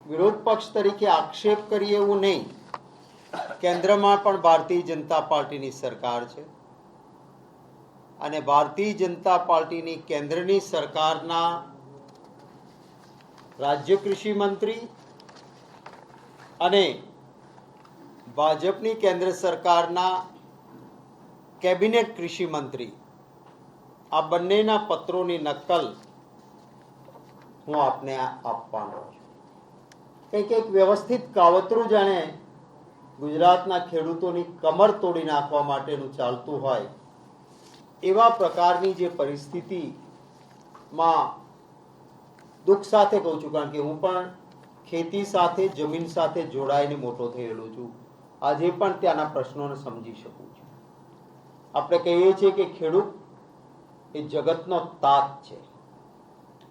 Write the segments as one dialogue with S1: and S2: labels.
S1: વિરોધ પક્ષ તરીકે આક્ષેપ કરીએ એવું નહીં. કેન્દ્રમાં પણ ભારતીય જનતા પાર્ટીની સરકાર છે અને ભારતીય જનતા પાર્ટીની કેન્દ્રની સરકારના રાજ્ય કૃષિ મંત્રી અને ભાજપની કેન્દ્ર સરકારના કેબિનેટ કૃષિ મંત્રી આ બંનેના પત્રોની નકલ હું આપને આપવાનો છું. કંઈક વ્યવસ્થિત કાવતરું જાણે ગુજરાતના ખેડૂતોની કમર તોડી નાખવા માટેનું ચાલતું હોય એવા પ્રકારની જે પરિસ્થિતિમાં દુઃખ સાથે કહું છું, કારણ કે હું પણ ખેતી સાથે જમીન સાથે જોડાઈને મોટો થયેલો છું. આજે પણ ત્યાંના પ્રશ્નોને સમજી શકું છું. આપણે કહીએ છીએ કે ખેડૂત એ જગતનો તાત છે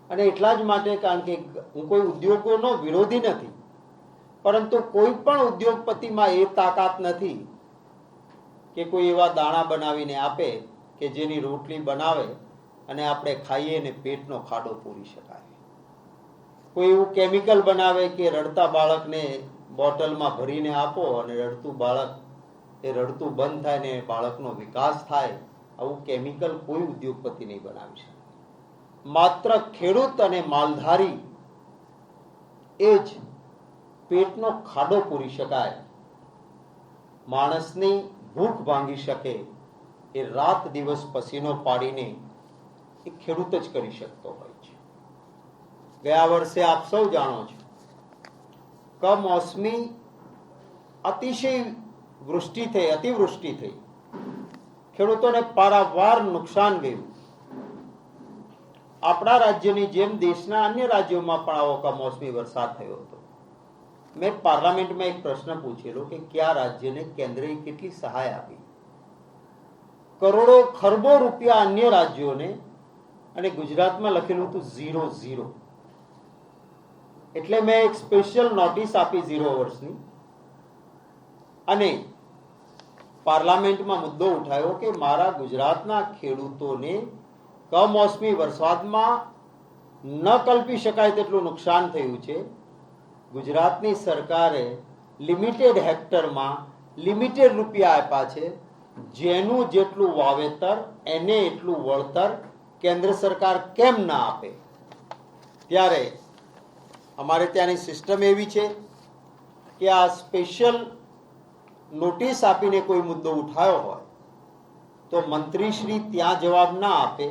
S1: અને એટલા જ માટે, કારણ કે હું કોઈ ઉદ્યોગોનો વિરોધી નથી, પરંતુ કોઈ પણ ઉદ્યોગપતિમાં એ તાકાત નથી કે કોઈ એવા દાણા બનાવીને આપે કે જેની રોટલી બનાવે અને આપણે ખાઈએ ને પેટનો ખાડો પૂરી શકાય. કોઈ એવું કેમિકલ બનાવે કે રડતા બાળકને બોટલમાં ભરીને આપો અને રડતું બાળક એ રડતું બંધ થાય ને બાળકનો વિકાસ થાય. આવું કેમિકલ કોઈ ઉદ્યોગપતિ નહીં બનાવી શકે. માત્ર ખેડૂત અને માલધારી એ જ પેટનો ખાડો પૂરી શકાય, માણસની ભૂખ ભાંગી શકે એ રાત દિવસ પસીનો પાડીને એ ખેડૂત જ કરી શકતો હોય છે. ગયા વર્ષે આપ સૌ જાણો છો, કમોસમી અતિશય વૃષ્ટિ થઈ, અતિવૃષ્ટિ થઈ, ખેડૂતોને પારાવાર નુકસાન ગયું. આપણા રાજ્યની જેમ દેશના અન્ય રાજ્યોમાં પણ આવો કમોસમી વરસાદ થયો હતો. મેં પાર્લામેન્ટમાં એક પ્રશ્ન પૂછેલો કે કયા રાજ્યને કેન્દ્રએ કેટલી સહાય આપી. કરોડો ખરબો રૂપિયા અન્ય રાજ્યોને અને ગુજરાતમાં લખેલું હતું 0-0. એટલે મેં એક સ્પેશિયલ નોટિસ આપી 0 વર્ષની અને પાર્લામેન્ટમાં મુદ્દો ઉઠાયો કે મારા ગુજરાતના ખેડૂતોને કમોસમી વરસાદમાં ન કલ્પી શકાય તેટલું નુકસાન થયું છે. ગુજરાતની સરકારે લિમિટેડ હેક્ટરમાં લિમિટેડ રૂપિયા આપ્યા છે. જેનું જેટલું વાવેતર એને એટલું વળતર કેન્દ્ર સરકાર કેમ ના આપે? ત્યારે અમારે ત્યાંની સિસ્ટમ એવી છે કે આ સ્પેશિયલ નોટિસ આપીને કોઈ મુદ્દો ઉઠાયો હોય તો મંત્રીશ્રી ત્યાં જવાબ ના આપે,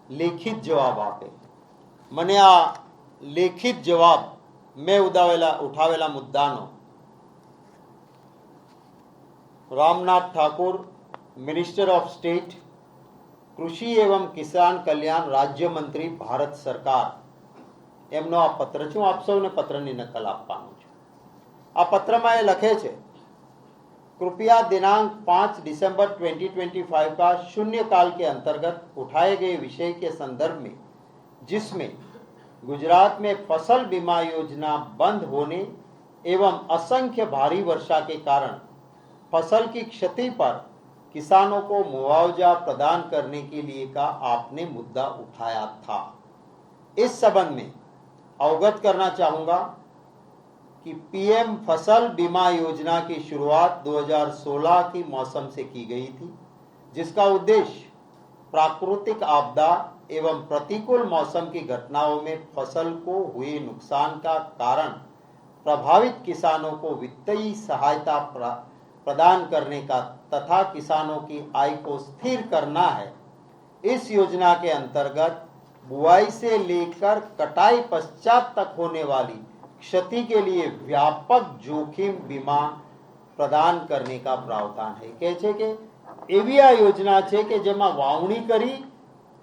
S1: લેખિત જવાબ આપે. મને આ લેખિત જવાબ મેં ઉઠાવેલા મુદ્દાનો Ramnath Thakur, minister of state કૃષિ એવં કિસાન કલ્યાણ રાજ્ય મંત્રી ભારત સરકાર, એમનો આ પત્ર છે. હું આપ સૌને પત્રની નકલ આપવાનું છું. આ પત્રમાં એ લખે છે, कृपया दिनांक 5 दिसंबर 2025 का शून्यकाल के अंतर्गत उठाए गए विषय के संदर्भ में, जिसमें गुजरात में फसल बीमा योजना बंद होने एवं असंख्य भारी वर्षा के कारण फसल की क्षति पर किसानों को मुआवजा प्रदान करने के लिए का आपने मुद्दा उठाया था. इस संबंध में अवगत करना चाहूंगा कि पीएम फसल बीमा योजना की शुरुआत 2016 की मौसम से की गई थी, जिसका उद्देश्य प्राकृतिक आपदा एवं प्रतिकूल मौसम की घटनाओं में फसल को हुए नुकसान का कारण प्रभावित किसानों को वित्तीय सहायता प्रदान करने का तथा किसानों की आय को स्थिर करना है. इस योजना के अंतर्गत बुआई से लेकर कटाई पश्चात तक होने वाली क्षति के लिए व्यापक जोखिम बीमा प्रदान करने का प्रावधान है. કહે છે કે એવી આ યોજના છે કે જેમાં વાવણી કરી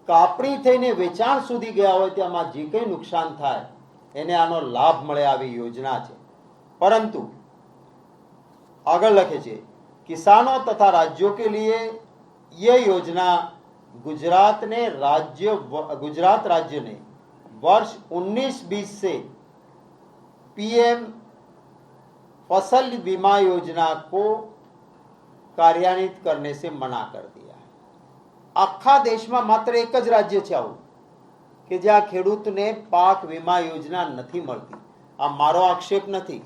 S1: કાપણી થઈને વેચાણ સુધી ગયા હોય તેમાં જે કંઈ નુકસાન થાય એને આનો લાભ મળે આવી યોજના છે. પરંતુ આગળ લખે છે, किसानों तथा राज्यों के लिए यह योजना गुजरात राज्य ने वर्ष 19-20 से पीएम फसल बीमा योजना को कार्यान्वित करने से मना कर दिया है. આખા દેશમાં માત્ર એક જ રાજ્ય છે આવું કે જ્યાં ખેડૂતને પાક વીમા યોજના નથી મળતી. આ મારો આક્ષેપ નથી,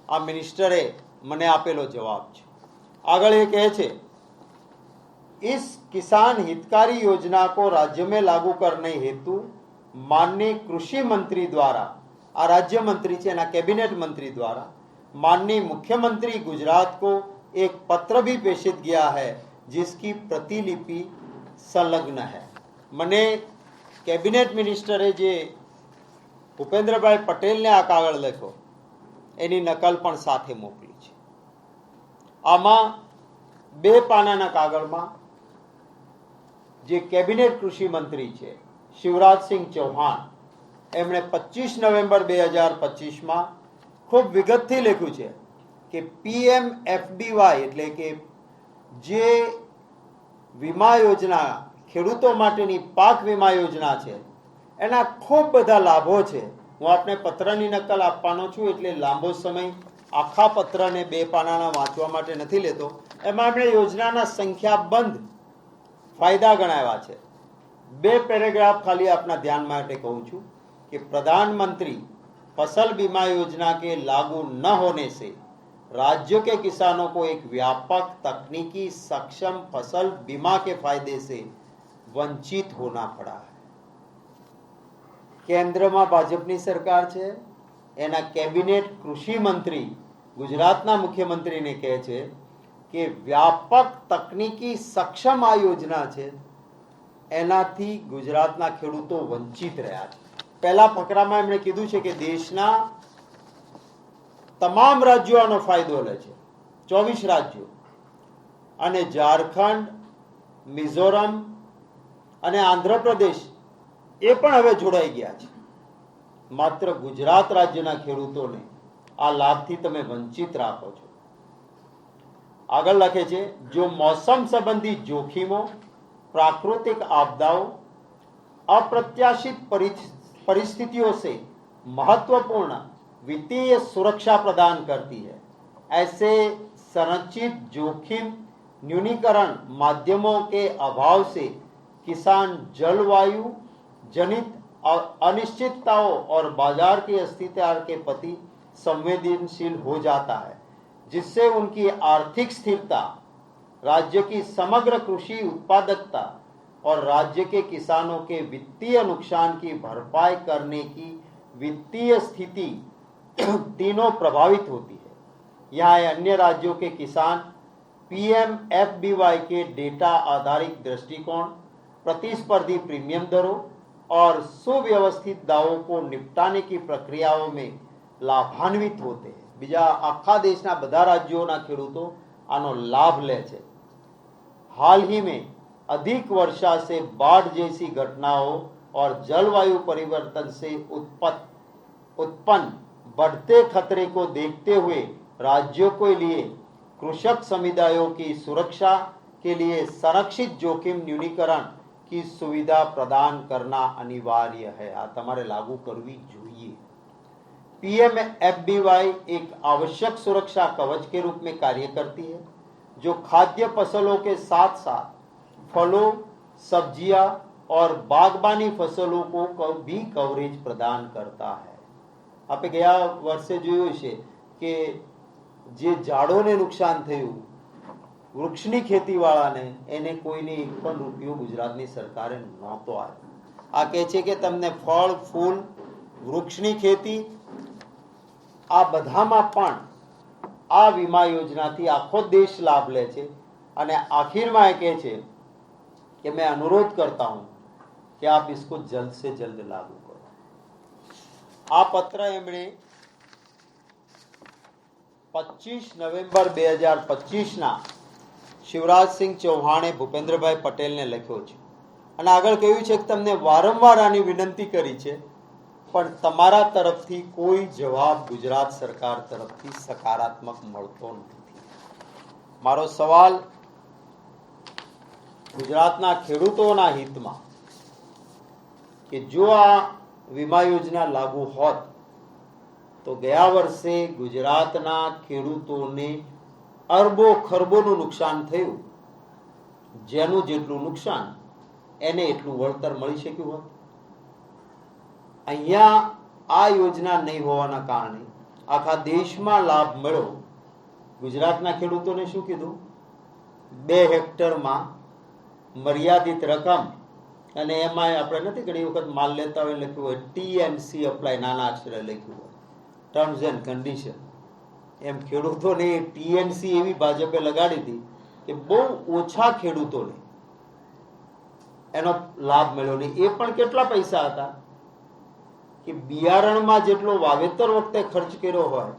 S1: આ મિનિસ્ટરે મને આપેલો જવાબ છે। આગળ એ કહે છે, इस किसान हितकारी योजना को राज्य में लागू करने हेतु माननीय कृषि मंत्री द्वारा, आ राज्य मंत्री છે એના कैबिनेट मंत्री द्वारा माननीय मुख्यमंत्री गुजरात को एक पत्र भी प्रेषित किया है जिसकी प्रतिलिपि संलग्न है। મને કેબિનેટ મિનિસ્ટરે જે ભૂપેન્દ્રભાઈ પટેલને આ કાગળ લખ્યો એની નકલ પણ સાથે મોકલી છે। આમાં 2 પાનાના કાગળમાં જે કેબિનેટ કૃષિ મંત્રી છે શિવરાજસિંહ ચૌહાણ, એમણે 25 નવેમ્બર 2025માં ખૂબ વિગતથી લખ્યું છે કે PMFBY એટલે કે જે વીમા યોજના ખેડૂતો માટેની પાક વીમા યોજના છે એના ખૂબ બધા લાભો છે। હું આપને પત્રની નકલ આપવાનો છું એટલે લાંબો સમય આખા પત્રને 2 પાનાના વાંચવા માટે નથી લેતો। એમાં આપણે યોજનાના સંખ્યાબંધ फायदा गणाव्या છે। 2 પેરેગ્રાફ खाली अपना ध्यान માટે कहूँ છું कि प्रधानमंत्री फसल बीमा योजना के लागू न होने से राज्य के किसानों को एक व्यापक तकनीकी सक्षम फसल बीमा के फायदे से वंचित होना पड़ा है। केंद्रमा भाजपनी सरकार છે, એના કેબિનેટ કૃષિ મંત્રી ગુજરાતના મુખ્યમંત્રીને કહે છે કે વ્યાપક તકનીકી સક્ષમ આ યોજના છે એનાથી ગુજરાતના ખેડૂતો વંચિત રહ્યા છે। પહેલા ફકરામાં એમણે કીધું છે કે દેશના તમામ રાજ્યો આનો ફાયદો લે છે, 24 રાજ્યો, અને ઝારખંડ, મિઝોરમ અને આંધ્રપ્રદેશ એ પણ હવે જોડાઈ ગયા છે। માત્ર ગુજરાત રાજ્યના ખેડૂતોને આ લાભથી તમે વંચિત રાખો છો। આગળ લખે છે, जो मौसम संबंधी जोखिमों, प्राकृतिक आपदाओं, अप्रत्याशित परिस्थितियों से महत्वपूर्ण वित्तीय सुरक्षा प्रदान करती है, ऐसे संरचित जोखिम न्यूनीकरण माध्यमों के अभाव से किसान जलवायु जनित अनिश्चितताओं और बाजार की अस्थिरता के प्रति संवेदनशील हो जाता है, जिससे उनकी आर्थिक स्थिरता, राज्य की समग्र कृषि उत्पादकता और राज्य के किसानों के वित्तीय नुकसान की भरपाई करने की वित्तीय स्थिति तीनों प्रभावित होती है। यहाँ अन्य राज्यों के किसान PMFBY के डेटा आधारित दृष्टिकोण, प्रतिस्पर्धी प्रीमियम दरों और सुव्यवस्थित दावों को निपटाने की प्रक्रियाओं में लाभान्वित होते हैं। બીજા આખા દેશના બધા રાજ્યોના ખેડૂતો આનો લાભ લે છે। हाल ही में अधिक वर्षा से बाढ़ जैसी घटनाओं और जलवायु परिवर्तन से उत्पन्न बढ़ते खतरे को देखते हुए राज्यों के लिए कृषक समुदायों की सुरक्षा के लिए संरक्षित जोखिम न्यूनीकरण की सुविधा प्रदान करना अनिवार्य है। आ तमारे लागू करवी જોઈએ। PMFBY एक आवश्यक सुरक्षा कवच के रूप में कार्य करती है जो खाद्य फसलों के साथ साथ फलों, सब्जियां और बागबानी फसलों को भी कवरेज प्रदान करता है। આપણે ગયા વર્ષે જોયું છે કે જે ઝાડોને નુકસાન થયું, વૃક્ષની ખેતીવાળાને એને કોઈને 1 પણ રૂપિયો ગુજરાતની સરકારે નહોતો આપ્યો। આ કહે છે કે તમને ફળ, ફૂલ, વૃક્ષની ખેતી આ બધામાં પણ આ વીમા યોજનાથી આખો દેશ લાભ લે છે। અને આખિરમાં એ કહે છે કે मैं अनुरोध करता हूं कि आप इसको जल्द से जल्द लागू करो। આ પત્ર એમણે 25 નવેમ્બર 2025ના શિવરાજસિંહ ચૌહાણે ભૂપેન્દ્રભાઈ પટેલને લખ્યો છે અને આગળ કહ્યું છે કે તમને વારંવાર આની વિનંતી કરી છે પણ તમારા તરફથી કોઈ જવાબ ગુજરાત સરકાર તરફથી સકારાત્મક મળતો નથી। મારો સવાલ ગુજરાતના ખેડૂતોના હિતમાં કે જો આ વીમા યોજના લાગુ હોત તો ગયા વર્ષે ગુજરાતના ખેડૂતોને અરબો ખરબોનું નુકસાન થયું, જેનું જેટલું નુકસાન એને એટલું વળતર મળી શક્યું હોત। અહીંયા આ યોજના નહીં હોવાના કારણે આખા દેશમાં લાભ મળ્યો. ગુજરાતના ખેડૂતોને શું કીધું? 2 હેક્ટરમાં મર્યાદિત રકમ, અને એમાં આપણે નથી ઘણી વખત માલ લેતા હોય લખ્યું હોય TNC અપ્લાય, નાના અક્ષરે લખ્યું હોય ટર્મ્સ એન્ડ કન્ડિશન. એમ ખેડૂતોને TNC એવી ભાજપે લગાડી હતી કે બહુ ઓછા ખેડૂતોને એનો લાભ મળ્યો નહીં. એ પણ કેટલા પૈસા હતા કે બિયારણમાં જેટલો વાવેતર વખતે ખર્ચ કર્યો હોય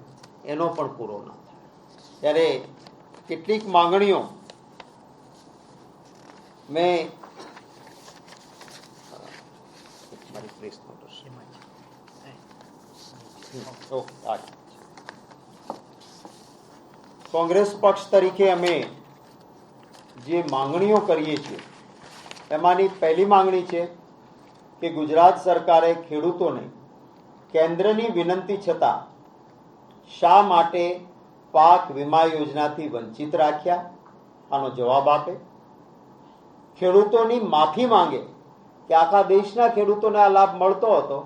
S1: એનો પણ પૂરો ના થાય. ત્યારે કેટલીક માંગણીઓ મેં કોંગ્રેસ પક્ષ તરીકે અમે જે માંગણીઓ કરીએ છીએ એમાંની પહેલી માંગણી છે કે ગુજરાત સરકારે ખેડૂતોને કેન્દ્રની વિનંતી છતાં શા માટે પાક વીમા યોજનાથી વંચિત રાખ્યા? આનો જવાબ આપે. ખેડૂતોની માફી માંગે કે આખા દેશના ખેડૂતોને આ લાભ મળતો હતો,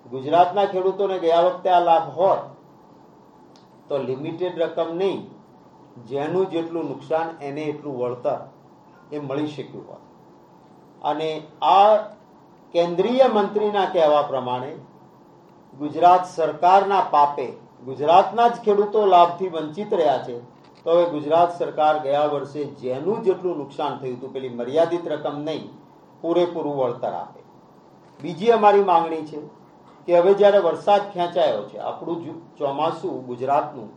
S1: ગુજરાતના ખેડૂતોને ગયા વખતે આ લાભ હોત તો લિમિટેડ રકમ નહીં, જેનું જેટલું નુકસાન એને એટલું વળતર એ મળી શક્યું હોત. અને આ કેન્દ્રીય મંત્રીના કહેવા પ્રમાણે ગુજરાત સરકારના પાપે ગુજરાતના જ ખેડૂતો લાભથી વંચિત રહ્યા છે. તો હવે ગુજરાત સરકાર ગયા વર્ષે જેનું જેટલું નુકસાન થયું હતું પેલી મર્યાદિત રકમ નહીં, પૂરેપૂરું વળતર આપે. બીજી અમારી માંગણી છે કે હવે જ્યારે વરસાદ ખેંચાયો છે, આપણું ચોમાસું ગુજરાતનું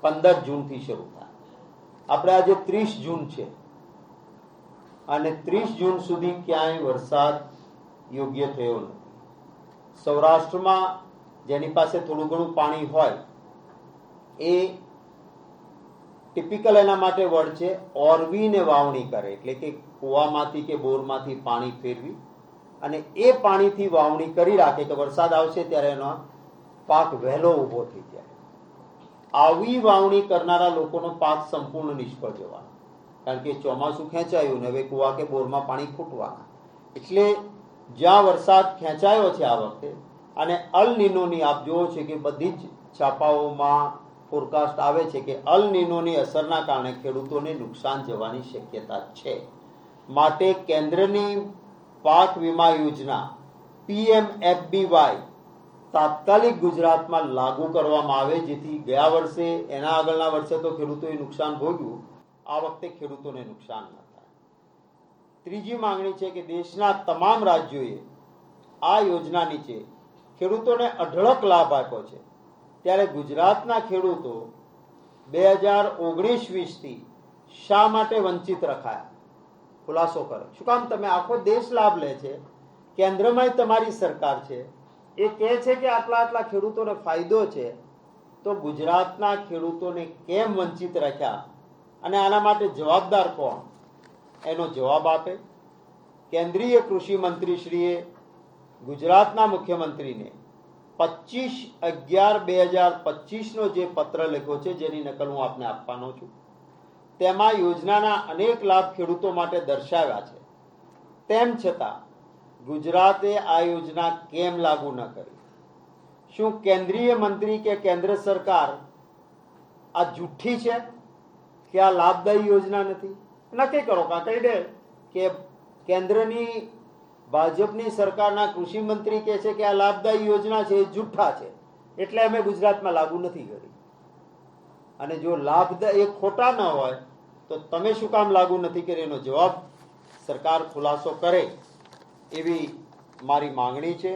S1: 15 જૂનથી શરૂ થાય. આપણે આજે 30 જૂન છે અને 30 જૂન સુધી ક્યાંય વરસાદ યોગ્ય થયો નથી. સૌરાષ્ટ્રમાં જેની પાસે થોડું ઘણું પાણી હોય એ ટિપિકલ એના માટે વર્ડ છે ઓરવીને વાવણી કરે, એટલે કે કૂવામાંથી કે બોરમાંથી પાણી ફેરવી અને એ પાણીથી વાવણી કરી રાખે કે વરસાદ આવશે ત્યારે એનો પાક વહેલો ઊભો થઈ જાય. આવી વાવણી કરનારા લોકોનો પાક સંપૂર્ણ નિષ્ફળ જવાનો, કારણ કે ચોમાસું ખેંચાયું ને હવે કૂવા કે બોરમાં પાણી ખૂટવાના. એટલે જ્યાં વરસાદ ખેંચાયો છે આ વખતે, અને અલ નીનોની આપ જુઓ છે કે બધી જ છાપાઓમાં ફોરકાસ્ટ આવે છે કે અલ નીનોની અસરના કારણે ખેડૂતોને નુકસાન જવાની શક્યતા છે. માટે કેન્દ્રની પાક વીમા યોજના PMFBY તાત્કાલિક ગુજરાતમાં લાગુ કરવામાં આવે, જેથી ગયા વર્ષે એના આગળના વર્ષે તો ખેડૂતોએ નુકસાન ભોગ્યું, આ વખતે ખેડૂતોને નુકસાન ન થાય. ત્રીજી માંગણી છે કે દેશના તમામ રાજ્યોએ આ યોજના નીચે ખેડૂતોને અઢળક લાભ આપ્યો છે, ત્યારે ગુજરાતના ખેડૂતો 2019-20થી શા માટે વંચિત રખાયા? ખુલાસો કરો. શું કામ? તમે આખો દેશ લાભ લે છે, કેન્દ્રમાં તમારી સરકાર છે, એ કહે છે કે આટલા આટલા ખેડૂતોને ફાયદો છે, તો ગુજરાતના ખેડૂતોને કેમ વંચિત રાખ્યા અને આના માટે જવાબદાર કોણ? એનો જવાબ આપે. કેન્દ્રીય કૃષિ મંત્રીશ્રીએ ગુજરાતના મુખ્યમંત્રીને 25/11/2025નો જે પત્ર લખ્યો છે, જેની નકલ હું આપને આપવાનો છું, તેમાં યોજનાના અનેક લાભ ખેડૂતો માટે દર્શાવ્યા છે. તેમ છતાં ગુજરાતે આ યોજના કેમ લાગુ ન કરી? શું કેન્દ્રીય મંત્રી કે કેન્દ્ર સરકાર આ જુઠ્ઠી છે કે આ લાભદાયી યોજના નથી? નક્કી કરો. કાં કહી દે કે કેન્દ્રની ભાજપની સરકારના કૃષિ મંત્રી કહે છે કે આ લાભદાયી યોજના છે, એ જુઠ્ઠા છે, એટલે અમે ગુજરાતમાં લાગુ નથી કરી. અને જો લાભદાયી ખોટા ન હોય તો તમે શું કામ લાગુ નથી કરી? એનો જવાબ સરકાર ખુલાસો કરે એવી મારી માંગણી છે.